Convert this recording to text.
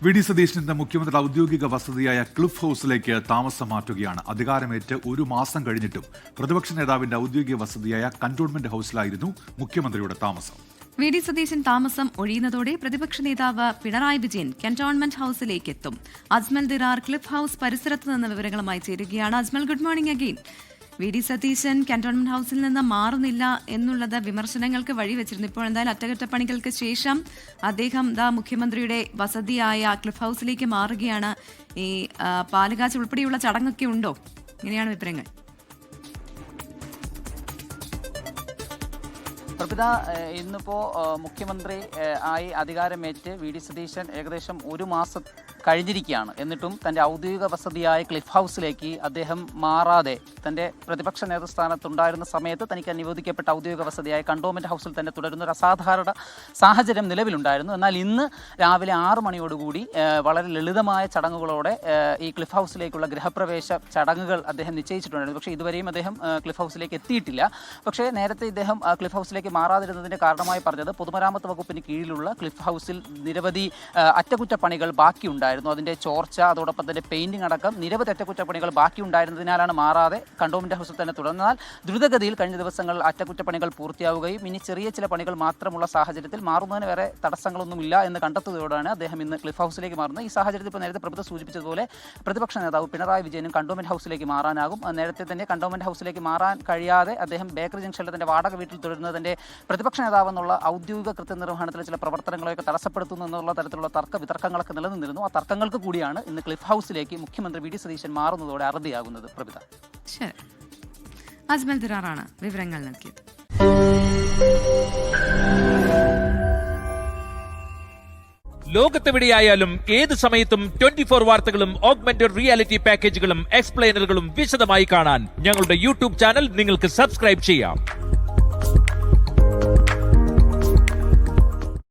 VD. Satheesan ഇന്ന് മുഖ്യമന്ത്രിയുടെ ഔദ്യോഗിക വസതിയായ ക്ലിഫ് ഹൌസിലേക്ക് താമസം മാറ്റുകയാണ്. അധികാരമേറ്റ് ഒരു മാസം കഴിഞ്ഞിട്ടും പ്രതിപക്ഷ നേതാവിന്റെ ഔദ്യോഗിക വസതിയായ കന്റോൺമെന്റ് ഹൌസിലായിരുന്നു മുഖ്യമന്ത്രിയുടെ താമസം. വി.ഡി. സതീശൻ താമസം ഒഴിയുന്നതോടെ പ്രതിപക്ഷ നേതാവ് പിണറായി വിജയൻ കന്റോൺമെന്റ് ഹൌസിലേക്ക് എത്തും. അജ്മൽ ദിറാർ ക്ലിഫ് ഹൌസ് പരിസരത്ത് നിന്ന് വിവരങ്ങളുമായി ചേരുകയാണ്. Ajmal, good morning again. VD. Satheesan cantonment ഹൌസിൽ നിന്ന് മാറുന്നില്ല എന്നുള്ളത് വിമർശനങ്ങൾക്ക് വഴിവെച്ചിരുന്നു. ഇപ്പോൾ എന്തായാലും അറ്റകുറ്റപ്പണികൾക്ക് ശേഷം അദ്ദേഹം മുഖ്യമന്ത്രിയുടെ വസതിയായ ക്ലിഫ് ഹൌസിലേക്ക് മാറുകയാണ്. ഈ പാലുകാച്ച് ഉൾപ്പെടെയുള്ള ചടങ്ങൊക്കെ ഉണ്ടോ? ഇങ്ങനെയാണ് വിവരങ്ങൾ. പ്രഭിത, ഇന്നിപ്പോൾ മുഖ്യമന്ത്രി ആയി അധികാരമേറ്റ് വി.ഡി. സതീശൻ ഏകദേശം ഒരു മാസം കഴിഞ്ഞിരിക്കുകയാണ്. എന്നിട്ടും തൻ്റെ ഔദ്യോഗിക വസതിയായ ക്ലിഫ് ഹൗസിലേക്ക് അദ്ദേഹം മാറാതെ തൻ്റെ പ്രതിപക്ഷ നേതൃസ്ഥാനത്തുണ്ടായിരുന്ന സമയത്ത് തനിക്ക് അനുവദിക്കപ്പെട്ട ഔദ്യോഗിക വസതിയായ കണ്ടോൺമെൻറ്റ് ഹൗസിൽ തന്നെ തുടരുന്ന ഒരു അസാധാരണ സാഹചര്യം നിലവിലുണ്ടായിരുന്നു. എന്നാൽ ഇന്ന് രാവിലെ 6 മണിയോടുകൂടി വളരെ ലളിതമായ ചടങ്ങുകളോടെ ഈ ക്ലിഫ് ഹൗസിലേക്കുള്ള ഗൃഹപ്രവേശ ചടങ്ങുകൾ അദ്ദേഹം നിശ്ചയിച്ചിട്ടുണ്ടായിരുന്നു. പക്ഷേ ഇതുവരെയും അദ്ദേഹം ക്ലിഫ് ഹൗസിലേക്ക് എത്തിയിട്ടില്ല. പക്ഷേ നേരത്തെ ഇദ്ദേഹം ക്ലിഫ് ഹൗസിലേക്ക് മാറാതിരുന്നതിൻ്റെ കാരണമായി പറഞ്ഞത് പൊതുമരാമത്ത് വകുപ്പിന് കീഴിലുള്ള ക്ലിഫ് ഹൗസിൽ നിരവധി അറ്റകുറ്റപ്പണികൾ ബാക്കിയുണ്ടായിരുന്നു. അതിൻ്റെ ചോർച്ച, അതോടൊപ്പം തന്നെ പെയിന്റിംഗ് അടക്കം നിരവധി അറ്റകുറ്റപ്പണികൾ ബാക്കിയുണ്ടായിരുന്നതിനാലാണ് മാറാതെ കണ്ടോൺമെന്റ് ഹൗസിൽ തന്നെ തുടർന്നാൽ ദ്രുതഗതിയിൽ കഴിഞ്ഞ ദിവസങ്ങളിൽ അറ്റകുറ്റപ്പണികൾ പൂർത്തിയാവുകയും ഇനി ചെറിയ ചില പണികൾ മാത്രമുള്ള സാഹചര്യത്തിൽ മാറുന്നതിന് വേറെ തടസ്സങ്ങളൊന്നുമില്ല എന്ന് കണ്ടെത്തുന്നതോടെയാണ് അദ്ദേഹം ഇന്ന് ക്ലിഫ് ഹൗസിലേക്ക് മാറുന്നത്. ഈ സാഹചര്യത്തിൽ ഇപ്പോൾ നേരത്തെ പ്രഭുത്വ സൂചിപ്പിച്ചതുപോലെ പ്രതിപക്ഷ നേതാവ് പിണറായി വിജയനും കണ്ടോൺമെന്റ് ഹൗസിലേക്ക് മാറാനാകും. നേരത്തെ തന്നെ കണ്ടോൺമെന്റ് ഹൗസിലേക്ക് മാറാൻ കഴിയാതെ അദ്ദേഹം ബേക്കറി ജംഗ്ഷനിലെ തന്റെ വാടക വീട്ടിൽ തുടരുന്നതിന്റെ പ്രതിപക്ഷ നേതാവെന്നുള്ള ഔദ്യോഗിക കൃത്യനിർവഹണത്തിലെ ചില പ്രവർത്തനങ്ങളെയൊക്കെ തടസ്സപ്പെടുത്തുന്നു എന്നുള്ള തരത്തിലുള്ള വിതർക്കങ്ങളൊക്കെ നിലനിന്നിരുന്നു. ആ തർക്കങ്ങൾക്ക് കൂടിയാണ് ഇന്ന് ക്ലിഫ് ഹൗസിലേക്ക് മുഖ്യമന്ത്രി വി.ഡി. സതീശൻ മാറുന്നതോടെ അറുതിയാകുന്നത്. പ്രഭിത, ശരി. അജ്മൽ ദിറാറാണ് വിവരങ്ങൾ നൽകിയത്. ലോകത്തെവിടെയായാലും ഏത് സമയത്തും 24 വാർത്തകളും ഓഗ്മെന്റഡ് റിയാലിറ്റി പാക്കേജുകളും എക്സ്പ്ലെയിനറുകളും വിശദമായി കാണാൻ ഞങ്ങളുടെ യൂട്യൂബ് ചാനൽ നിങ്ങൾക്ക് സബ്സ്ക്രൈബ് ചെയ്യാം.